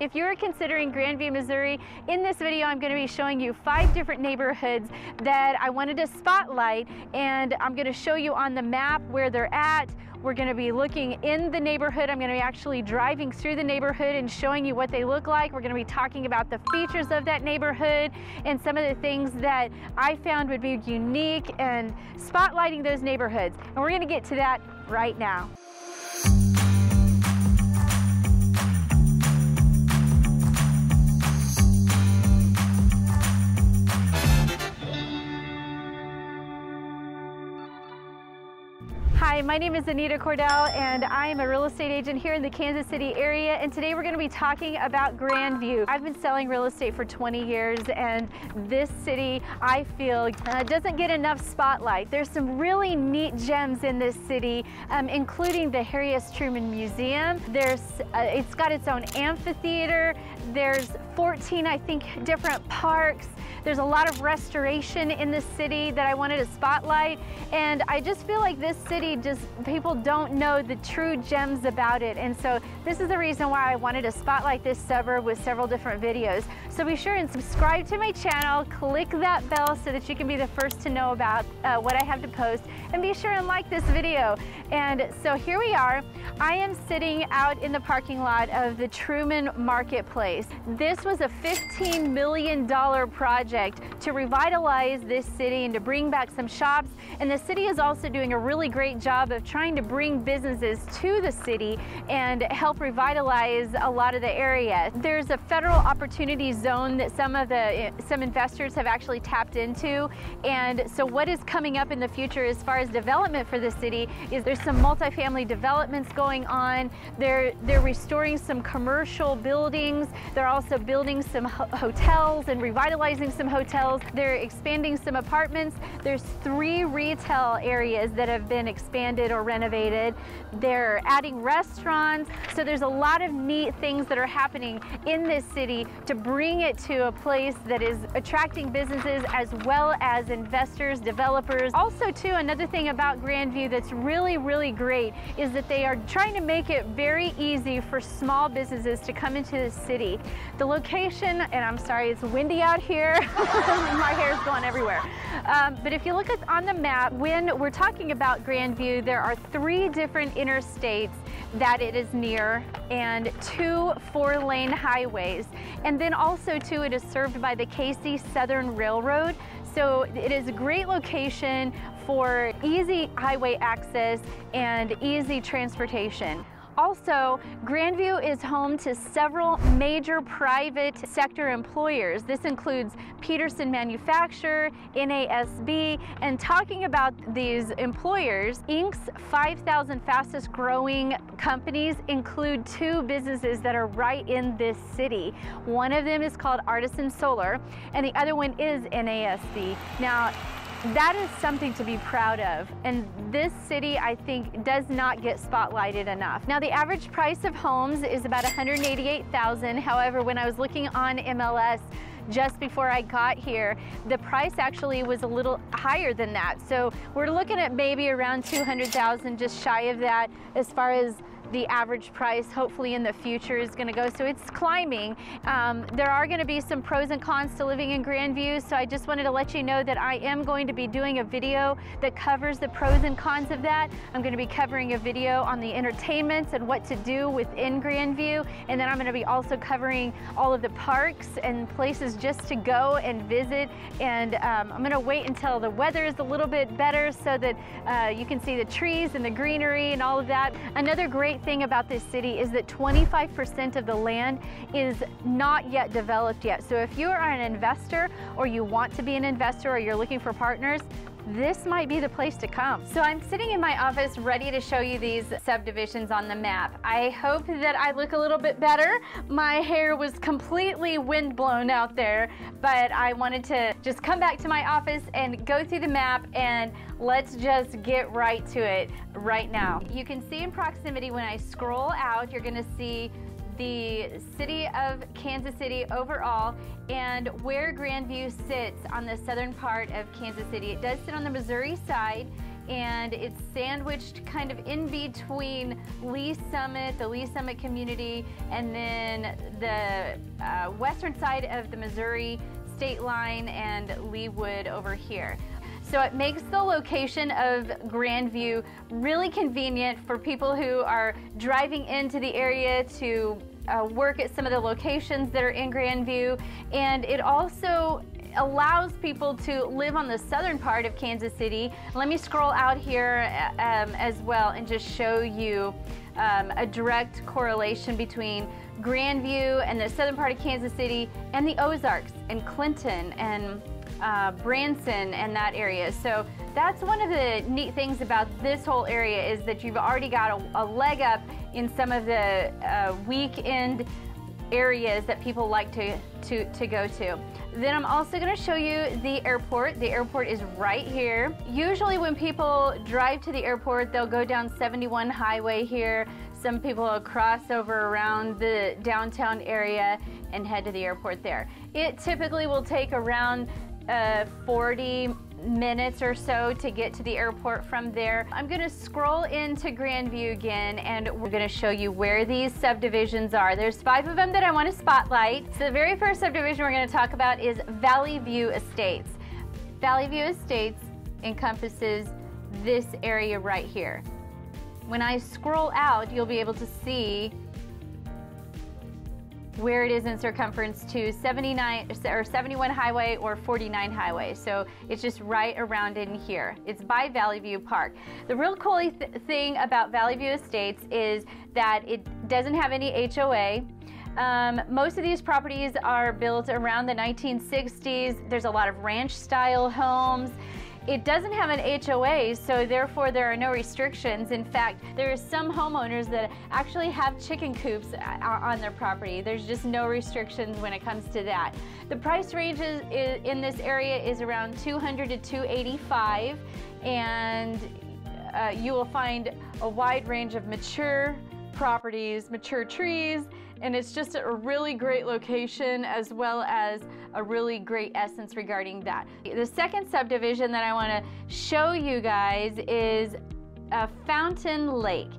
If you're considering Grandview, Missouri, in this video I'm going to be showing you 5 different neighborhoods that I wanted to spotlight, and I'm going to show you on the map where they're at. We're going to be looking in the neighborhood. I'm going to be actually driving through the neighborhood and showing you what they look like. We're going to be talking about the features of that neighborhood and some of the things that I found would be unique and spotlighting those neighborhoods. And we're going to get to that right now. Hi, my name is Anita Cordell, and I am a real estate agent here in the Kansas City area, and today we're going to be talking about Grandview. I've been selling real estate for 20 years, and this city, I feel, doesn't get enough spotlight. There's some really neat gems in this city, including the Harry S. Truman Museum. It's got its own amphitheater. There's 14, I think, different parks. There's a lot of restoration in this city that I wanted to spotlight, and I just feel like this city, people don't know the true gems about it, and so this is the reason why I wanted to spotlight this suburb with several different videos. So be sure and subscribe to my channel, click that bell so that you can be the first to know about what I have to post, and be sure and like this video. And so here we are. I am sitting out in the parking lot of the Truman Marketplace. This was a $15 million project to revitalize this city and to bring back some shops, and the city is also doing a really great job of trying to bring businesses to the city and help revitalize a lot of the area. There's a federal opportunity zone that some investors have actually tapped into, and so what is coming up in the future as far as development for the city is there's some multifamily developments going on. They're restoring some commercial buildings. They're also building some hotels and revitalizing some hotels. They're expanding some apartments. There's 3 retail areas that have been expanded or renovated. They're adding restaurants. So there's a lot of neat things that are happening in this city to bring it to a place that is attracting businesses as well as investors, developers. Also too, another thing about Grandview that's really, really great is that they are trying to make it very easy for small businesses to come into the city. The location, and I'm sorry, it's windy out here. My hair's going everywhere. But if you look on the map, when we're talking about Grandview, there are 3 different interstates that it is near and 2 4-lane highways. And then also too, it is served by the KC Southern Railroad. So it is a great location for easy highway access and easy transportation. Also, Grandview is home to several major private sector employers. This includes Peterson Manufacturer, NASB, and talking about these employers, Inc.'s 5,000 fastest growing companies include 2 businesses that are right in this city. One of them is called Artisan Solar, and the other one is NASB. Now, that is something to be proud of, and this city, I think, does not get spotlighted enough. Now, the average price of homes is about $188,000. However, when I was looking on MLS just before I got here, the price actually was a little higher than that. So we're looking at maybe around $200,000, just shy of that, as far as the average price hopefully in the future is going to go. So it's climbing. There are going to be some pros and cons to living in Grandview, so I just wanted to let you know that I am going to be doing a video that covers the pros and cons of that. I'm going to be covering a video on the entertainments and what to do within Grandview, and then I'm going to be also covering all of the parks and places just to go and visit, and I'm going to wait until the weather is a little bit better so that you can see the trees and the greenery and all of that. Another great thing about this city is that 25% of the land is not yet developed yet. So if you are an investor, or you want to be an investor, or you're looking for partners, this might be the place to come. So I'm sitting in my office ready to show you these subdivisions on the map. I hope that I look a little bit better. My hair was completely windblown out there, but I wanted to just come back to my office and go through the map, and let's just get right to it right now. You can see in proximity when I scroll out, you're gonna see the city of Kansas City overall, and where Grandview sits on the southern part of Kansas City. It does sit on the Missouri side, and it's sandwiched kind of in between Lee Summit, the Lee Summit community, and then the western side of the Missouri state line and Leewood over here. So it makes the location of Grandview really convenient for people who are driving into the area to work at some of the locations that are in Grandview, and it also allows people to live on the southern part of Kansas City. Let me scroll out here as well and just show you a direct correlation between Grandview and the southern part of Kansas City and the Ozarks and Clinton and Branson and that area. So that's one of the neat things about this whole area, is that you've already got a leg up in some of the weekend areas that people like to go to. Then I'm also going to show you the airport. The airport is right here. Usually when people drive to the airport, they'll go down 71 highway here. Some people will cross over around the downtown area and head to the airport there. It typically will take around 40 minutes or so to get to the airport from there. I'm going to scroll into Grandview again, and we're going to show you where these subdivisions are. There's 5 of them that I want to spotlight. So the very first subdivision we're going to talk about is Valley View Estates. Valley View Estates encompasses this area right here. When I scroll out, you'll be able to see where it is in circumference to 79 or 71 highway or 49 highway. So it's just right around in here. It's by Valley View Park. The real cool thing about Valley View Estates is that it doesn't have any HOA. Most of these properties are built around the 1960s. There's a lot of ranch style homes. It doesn't have an HOA, so therefore there are no restrictions. In fact, there are some homeowners that actually have chicken coops on their property. There's just no restrictions when it comes to that. The price range in this area is around $200 to $285, and you will find a wide range of mature properties, mature trees, and it's just a really great location, as well as a really great essence regarding that. The second subdivision that I want to show you guys is Fountain Lake.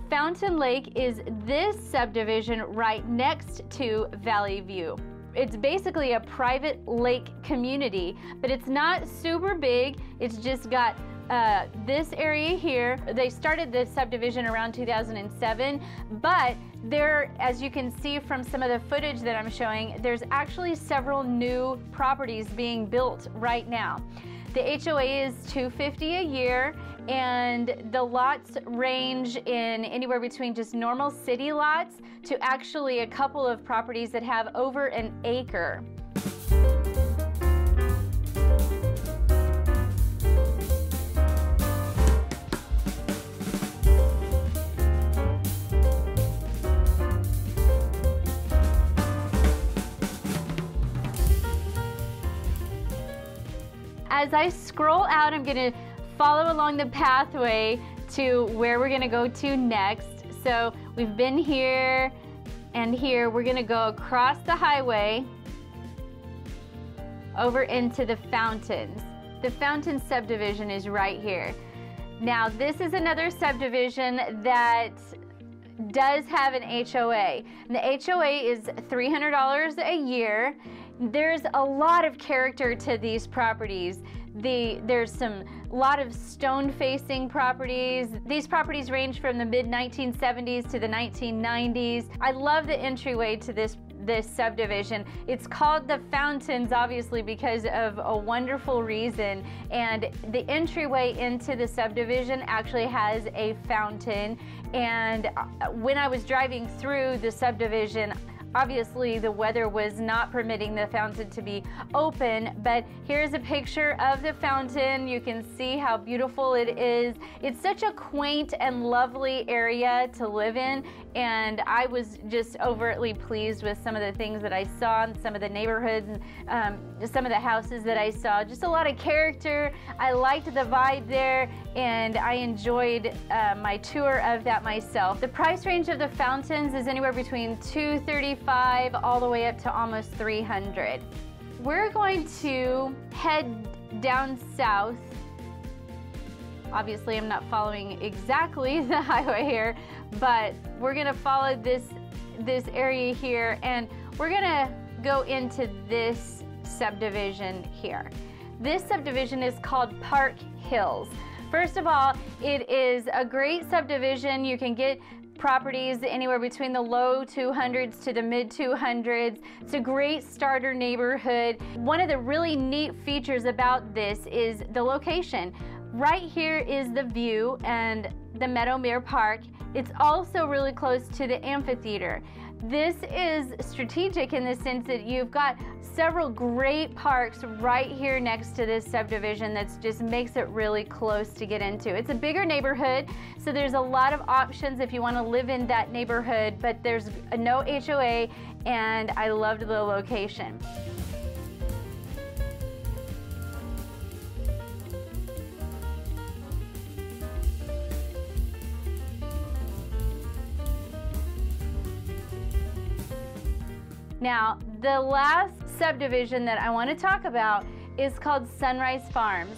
Fountain Lake is this subdivision right next to Valley View. It's basically a private lake community, but it's not super big. It's just got this area here. They started this subdivision around 2007, but there, as you can see from some of the footage that I'm showing, there's actually several new properties being built right now. The HOA is $250 a year, and the lots range in anywhere between just normal city lots to actually a couple of properties that have over an acre. As I scroll out, I'm going to follow along the pathway to where we're going to go to next. So we've been here and here. We're going to go across the highway over into the Fountains. The Fountain subdivision is right here. Now, this is another subdivision that does have an HOA. And the HOA is $300 a year. There's a lot of character to these properties. There's a lot of stone-facing properties. These properties range from the mid-1970s to the 1990s. I love the entryway to this subdivision. It's called the Fountains, obviously, because of a wonderful reason. And the entryway into the subdivision actually has a fountain. And when I was driving through the subdivision, obviously the weather was not permitting the fountain to be open, but here's a picture of the fountain. You can see how beautiful it is. It's such a quaint and lovely area to live in, and I was just overtly pleased with some of the things that I saw in some of the neighborhoods, some of the houses that I saw. Just a lot of character. I liked the vibe there, and I enjoyed my tour of that myself. The price range of the Fountains is anywhere between $235 all the way up to almost $300. We're going to head down south Obviously, I'm not following exactly the highway here, but we're gonna follow this area here, and we're gonna go into this subdivision here. This subdivision is called Park Hills. First of all, it is a great subdivision. You can get properties anywhere between the low 200s to the mid 200s. It's a great starter neighborhood. One of the really neat features about this is the location. Right here is the view and the Meadowmere Park. It's also really close to the amphitheater. This is strategic in the sense that you've got several great parks right here next to this subdivision that just makes it really close to get into. It's a bigger neighborhood, so there's a lot of options if you want to live in that neighborhood, but there's no HOA, and I loved the location. Now, the last subdivision that I want to talk about is called Sunrise Farms.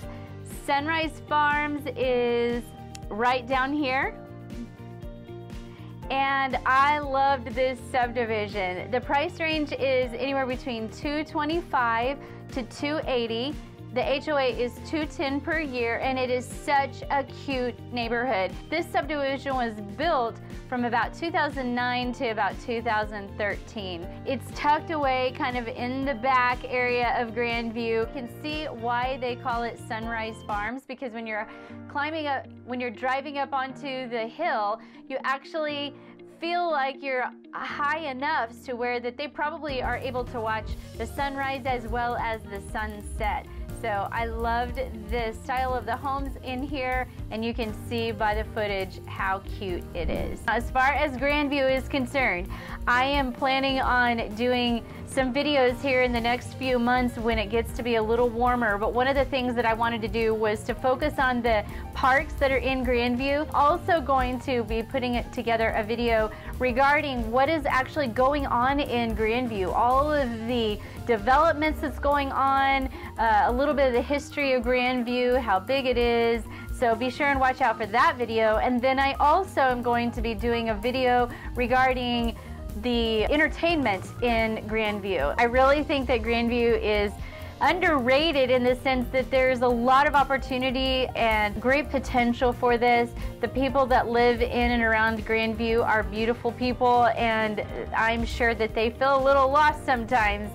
Sunrise Farms is right down here, and I loved this subdivision. The price range is anywhere between $225 to $280. The HOA is $210 per year, and it is such a cute neighborhood. This subdivision was built from about 2009 to about 2013. It's tucked away kind of in the back area of Grandview. You can see why they call it Sunrise Farms, because when you're driving up onto the hill, you actually feel like you're high enough to where that they probably are able to watch the sunrise as well as the sunset. So I loved the style of the homes in here, and you can see by the footage how cute it is. As far as Grandview is concerned, I am planning on doing some videos here in the next few months when it gets to be a little warmer, but one of the things that I wanted to do was to focus on the parks that are in Grandview. Also going to be putting together a video regarding what is actually going on in Grandview, all of the developments that's going on, a little bit of the history of Grandview, how big it is. So be sure and watch out for that video. And then I also am going to be doing a video regarding the entertainment in Grandview. I really think that Grandview is underrated in the sense that there's a lot of opportunity and great potential for this. The people that live in and around Grandview are beautiful people, and I'm sure that they feel a little lost sometimes,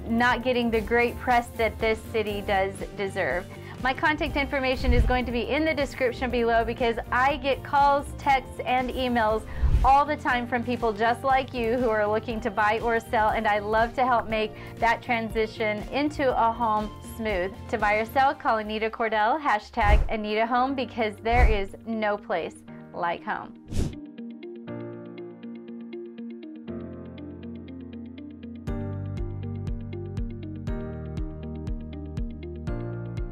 not getting the great press that this city does deserve. My contact information is going to be in the description below, because I get calls, texts, and emails all the time from people just like you who are looking to buy or sell, and I love to help make that transition into a home smooth. To buy or sell, call Anita Cordell, #AnitaHome, because there is no place like home.